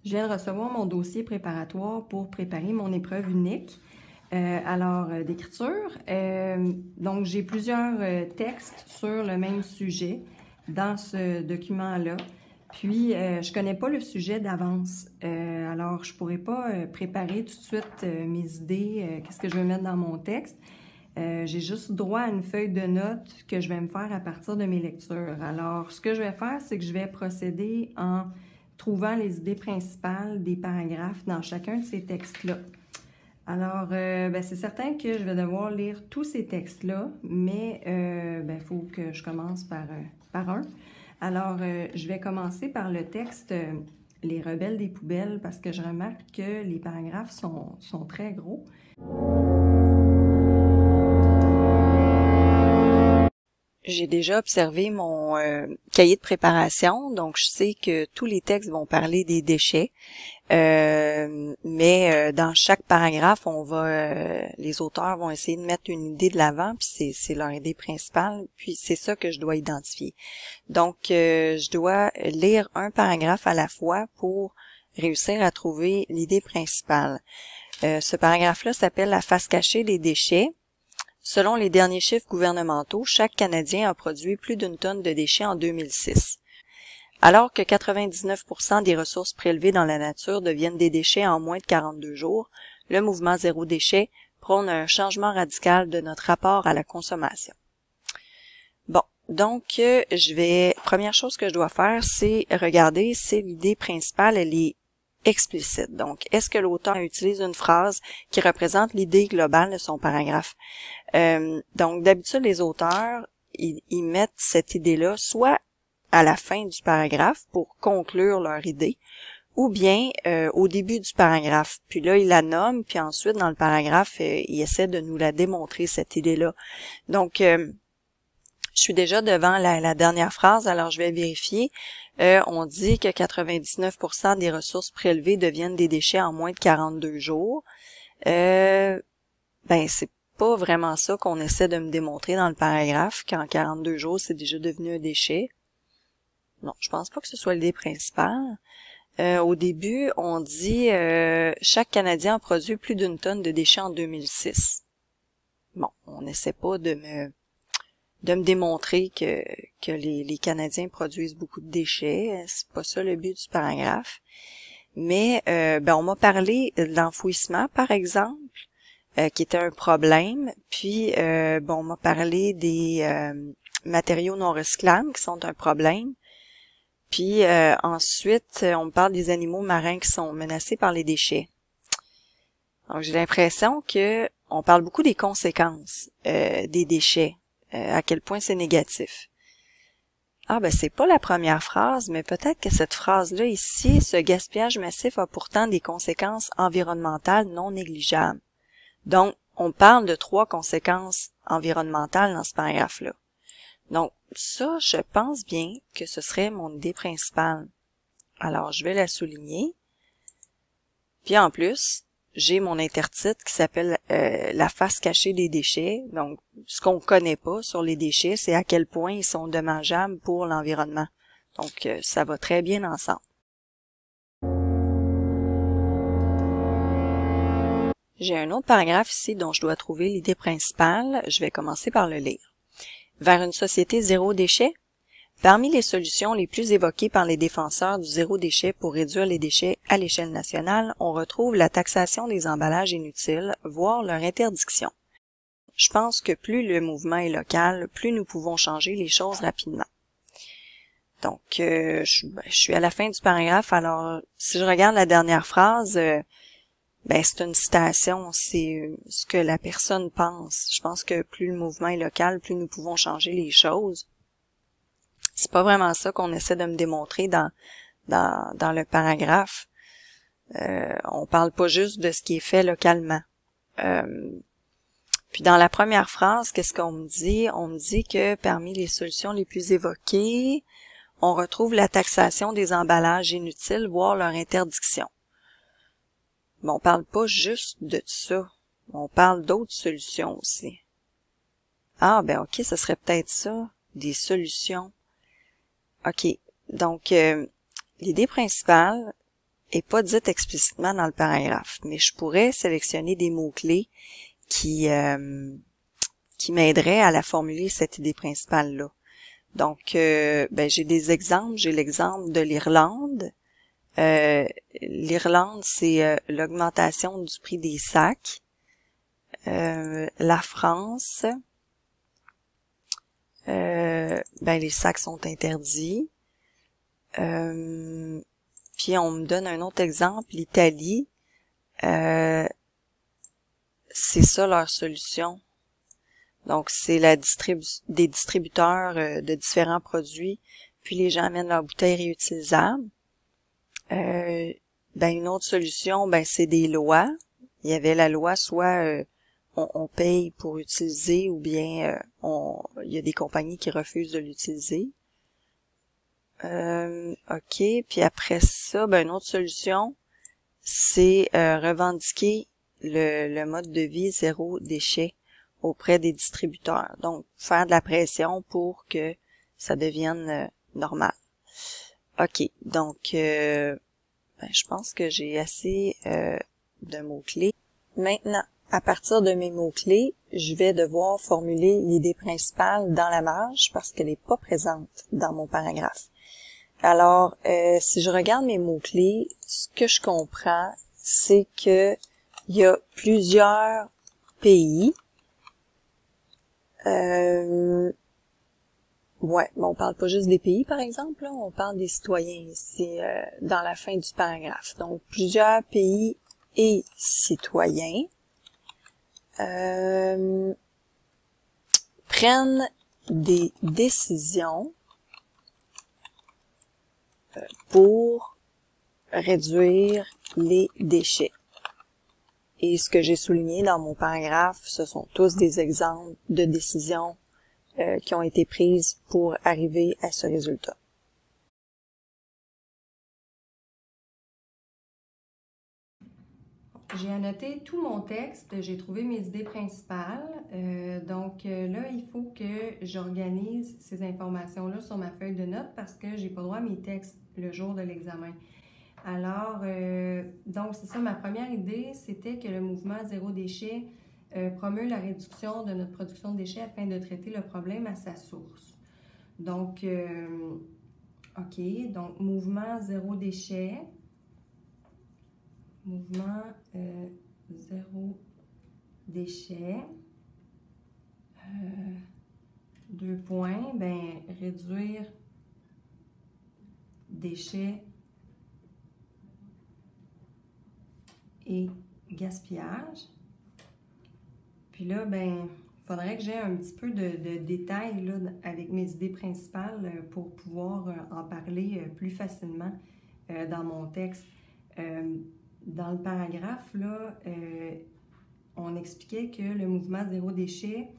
Je viens de recevoir mon dossier préparatoire pour préparer mon épreuve unique d'écriture. Donc, j'ai plusieurs textes sur le même sujet dans ce document-là. Puis, je connais pas le sujet d'avance. Alors, je pourrais pas préparer tout de suite mes idées, qu'est-ce que je vais mettre dans mon texte. J'ai juste droit à une feuille de notes que je vais me faire à partir de mes lectures. Alors, ce que je vais faire, c'est que je vais procéder en trouvant les idées principales des paragraphes dans chacun de ces textes-là. Alors, c'est certain que je vais devoir lire tous ces textes-là, mais faut que je commence par un. Alors, je vais commencer par le texte Les rebelles des poubelles parce que je remarque que les paragraphes sont très gros. J'ai déjà observé mon cahier de préparation, donc je sais que tous les textes vont parler des déchets, mais dans chaque paragraphe, les auteurs vont essayer de mettre une idée de l'avant, puis c'est leur idée principale, puis c'est ça que je dois identifier. Donc, je dois lire un paragraphe à la fois pour réussir à trouver l'idée principale. Ce paragraphe-là s'appelle « La face cachée des déchets ». Selon les derniers chiffres gouvernementaux, chaque Canadien a produit plus d'une tonne de déchets en 2006. Alors que 99% des ressources prélevées dans la nature deviennent des déchets en moins de 42 jours, le mouvement Zéro déchet prône un changement radical de notre rapport à la consommation. Bon, donc première chose que je dois faire, c'est regarder si l'idée principale, elle est explicite. Donc, est-ce que l'auteur utilise une phrase qui représente l'idée globale de son paragraphe? Donc, d'habitude, les auteurs, ils mettent cette idée-là soit à la fin du paragraphe pour conclure leur idée, ou bien au début du paragraphe. Puis là, ils la nomment, puis ensuite, dans le paragraphe, ils essaient de nous la démontrer, cette idée-là. Donc, je suis déjà devant la dernière phrase, alors je vais vérifier. On dit que 99% des ressources prélevées deviennent des déchets en moins de 42 jours. C'est pas vraiment ça qu'on essaie de me démontrer dans le paragraphe, qu'en 42 jours, c'est déjà devenu un déchet. Non, je pense pas que ce soit l'idée principale. Au début, on dit chaque Canadien a produit plus d'une tonne de déchets en 2006. Bon, on n'essaie pas de me démontrer que les Canadiens produisent beaucoup de déchets. C'est pas ça le but du paragraphe. Mais on m'a parlé de l'enfouissement, par exemple, qui était un problème. Puis on m'a parlé des matériaux non recyclables qui sont un problème. Puis ensuite, on me parle des animaux marins qui sont menacés par les déchets. Donc j'ai l'impression que on parle beaucoup des conséquences des déchets. À quel point c'est négatif. C'est pas la première phrase, mais peut-être que cette phrase-là ici, ce gaspillage massif a pourtant des conséquences environnementales non négligeables. Donc, on parle de 3 conséquences environnementales dans ce paragraphe-là. Donc, ça, je pense bien que ce serait mon idée principale. Alors, je vais la souligner. Puis en plus, j'ai mon intertitre qui s'appelle La face cachée des déchets. Donc, ce qu'on connaît pas sur les déchets, c'est à quel point ils sont dommageables pour l'environnement. Donc, ça va très bien ensemble. J'ai un autre paragraphe ici dont je dois trouver l'idée principale. Je vais commencer par le lire. Vers une société zéro déchet? Parmi les solutions les plus évoquées par les défenseurs du zéro déchet pour réduire les déchets à l'échelle nationale, on retrouve la taxation des emballages inutiles, voire leur interdiction. Je pense que plus le mouvement est local, plus nous pouvons changer les choses rapidement. Donc, je suis à la fin du paragraphe, alors si je regarde la dernière phrase, c'est une citation, c'est ce que la personne pense. Je pense que plus le mouvement est local, plus nous pouvons changer les choses. C'est pas vraiment ça qu'on essaie de me démontrer dans le paragraphe. On parle pas juste de ce qui est fait localement. Puis dans la première phrase, qu'est-ce qu'on me dit? On me dit que parmi les solutions les plus évoquées, on retrouve la taxation des emballages inutiles, voire leur interdiction. Mais on parle pas juste de ça. On parle d'autres solutions aussi. OK, ce serait peut-être ça, des solutions. OK, donc l'idée principale, est pas dite explicitement dans le paragraphe, mais je pourrais sélectionner des mots-clés qui m'aideraient à la formuler, cette idée principale-là. Donc, j'ai des exemples. J'ai l'exemple de l'Irlande. L'Irlande, c'est l'augmentation du prix des sacs. La France, les sacs sont interdits. Puis on me donne un autre exemple, l'Italie. C'est ça leur solution. Donc, c'est des distributeurs de différents produits, puis les gens amènent leurs bouteilles réutilisables. Une autre solution, c'est des lois. Il y avait la loi, soit on paye pour utiliser, ou bien il y a des compagnies qui refusent de l'utiliser. OK, puis après ça, une autre solution, c'est revendiquer le mode de vie zéro déchet auprès des distributeurs. Donc, faire de la pression pour que ça devienne normal. OK, donc je pense que j'ai assez de mots-clés. Maintenant, à partir de mes mots-clés, je vais devoir formuler l'idée principale dans la marge parce qu'elle n'est pas présente dans mon paragraphe. Alors, si je regarde mes mots-clés, ce que je comprends, c'est que il y a plusieurs pays. On parle pas juste des pays, par exemple, là, on parle des citoyens ici, dans la fin du paragraphe. Donc, plusieurs pays et citoyens prennent des décisions pour réduire les déchets. Et ce que j'ai souligné dans mon paragraphe, ce sont tous des exemples de décisions qui ont été prises pour arriver à ce résultat. J'ai annoté tout mon texte, j'ai trouvé mes idées principales. Là, il faut que j'organise ces informations-là sur ma feuille de notes parce que j'ai pas droit à mes textes le jour de l'examen. Alors, donc c'est ça, ma première idée, c'était que le mouvement Zéro déchet promeut la réduction de notre production de déchets afin de traiter le problème à sa source. Donc, OK, donc mouvement Zéro déchet. Mouvement zéro déchet. 2 points, réduire déchets et gaspillage. Puis là, il faudrait que j'ai un petit peu de détails là, avec mes idées principales pour pouvoir en parler plus facilement dans mon texte. Dans le paragraphe, là, on expliquait que le mouvement zéro déchet,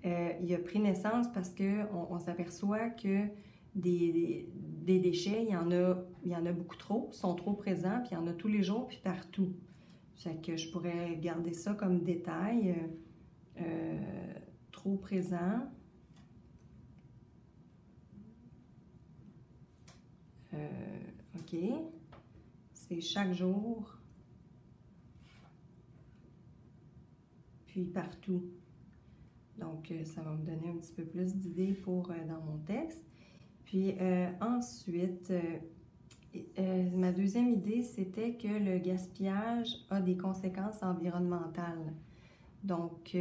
il a pris naissance parce qu'on s'aperçoit que des déchets, il y en a beaucoup trop, sont trop présents, puis il y en a tous les jours, puis partout. Fait que je pourrais garder ça comme détail. Trop présent. OK. C'est chaque jour. Puis partout. Donc, ça va me donner un petit peu plus d'idées pour dans mon texte. Puis ensuite, ma deuxième idée, c'était que le gaspillage a des conséquences environnementales. Donc,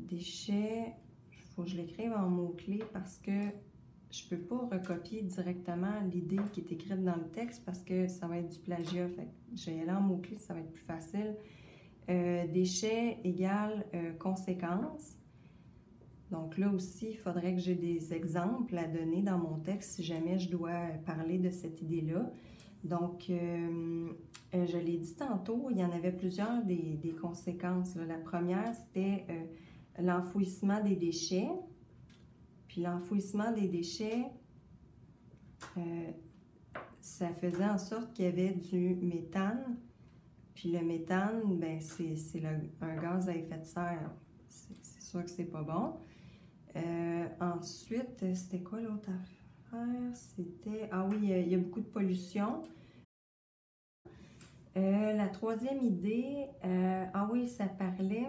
déchets, il faut que je l'écrive en mots-clés parce que je ne peux pas recopier directement l'idée qui est écrite dans le texte parce que ça va être du plagiat. Fait que je vais aller en mots-clés, ça va être plus facile. Déchets égale conséquences. Donc là aussi, il faudrait que j'ai des exemples à donner dans mon texte si jamais je dois parler de cette idée-là. Donc, je l'ai dit tantôt, il y en avait plusieurs des conséquences. La première, c'était l'enfouissement des déchets. Puis l'enfouissement des déchets, ça faisait en sorte qu'il y avait du méthane. Puis le méthane, c'est un gaz à effet de serre. C'est sûr que c'est pas bon. Ensuite, c'était quoi l'autre affaire? faire, c'était... Ah oui, il y a beaucoup de pollution. La troisième idée, ah oui, ça parlait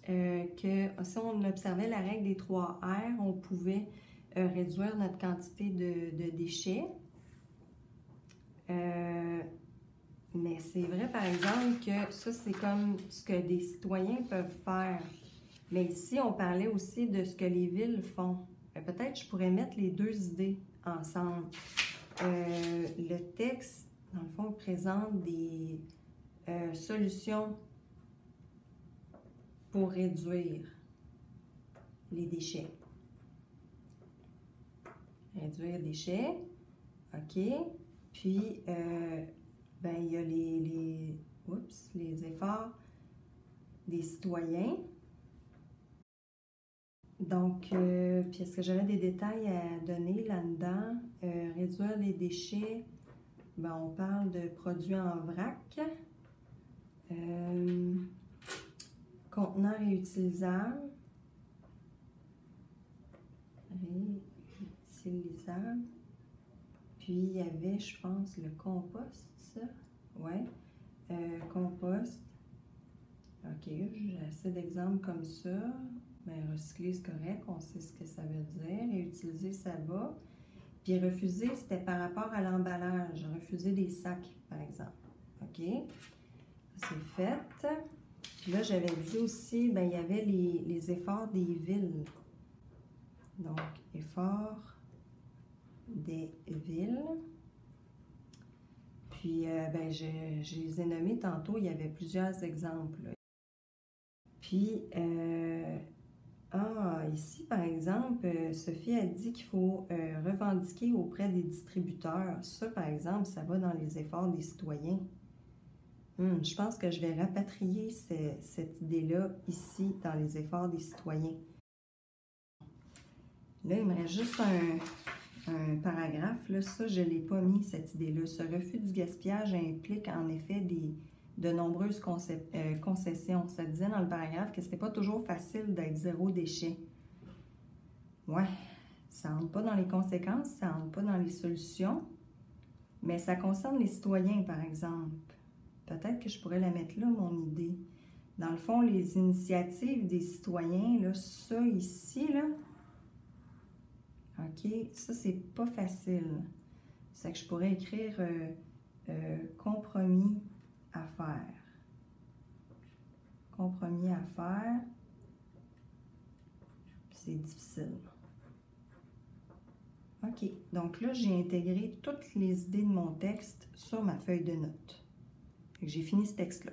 que si on observait la règle des 3 R, on pouvait réduire notre quantité de déchets. Mais c'est vrai, par exemple, que ça, c'est comme ce que des citoyens peuvent faire. Mais ici, on parlait aussi de ce que les villes font. Peut-être je pourrais mettre les deux idées ensemble. Le texte, dans le fond, présente des solutions pour réduire les déchets. Réduire les déchets, OK. Puis, ben, il y a les efforts des citoyens. Donc, puis est-ce que j'aurais des détails à donner là-dedans? Réduire les déchets, ben, on parle de produits en vrac. Contenants réutilisables. Réutilisable. Puis, il y avait, je pense, le compost, ça. Ouais. Compost. OK, j'ai assez d'exemples comme ça. Bien, recycler, c'est correct, on sait ce que ça veut dire. Réutiliser, ça va. Puis refuser, c'était par rapport à l'emballage. Refuser des sacs, par exemple. OK? C'est fait. Puis là, j'avais dit aussi, bien, il y avait les efforts des villes. Donc, efforts des villes. Puis, ben, je les ai nommés tantôt, il y avait plusieurs exemples. Puis, ici, par exemple, Sophie a dit qu'il faut revendiquer auprès des distributeurs. Ça, par exemple, ça va dans les efforts des citoyens. Je pense que je vais rapatrier cette idée-là ici, dans les efforts des citoyens. Là, il me reste juste un paragraphe. Là, ça, je ne l'ai pas mis, cette idée-là. Ce refus du gaspillage implique en effet de nombreuses concessions. Ça disait dans le paragraphe que c'était pas toujours facile d'être zéro déchet. Ouais, ça rentre pas dans les conséquences, ça rentre pas dans les solutions, mais ça concerne les citoyens, par exemple. Peut-être que je pourrais la mettre là, mon idée. Dans le fond, les initiatives des citoyens, là, ça ici, là, OK, ça, c'est pas facile. C'est que je pourrais écrire compromis à faire. Compromis à faire. C'est difficile. OK, donc là, j'ai intégré toutes les idées de mon texte sur ma feuille de notes. J'ai fini ce texte-là.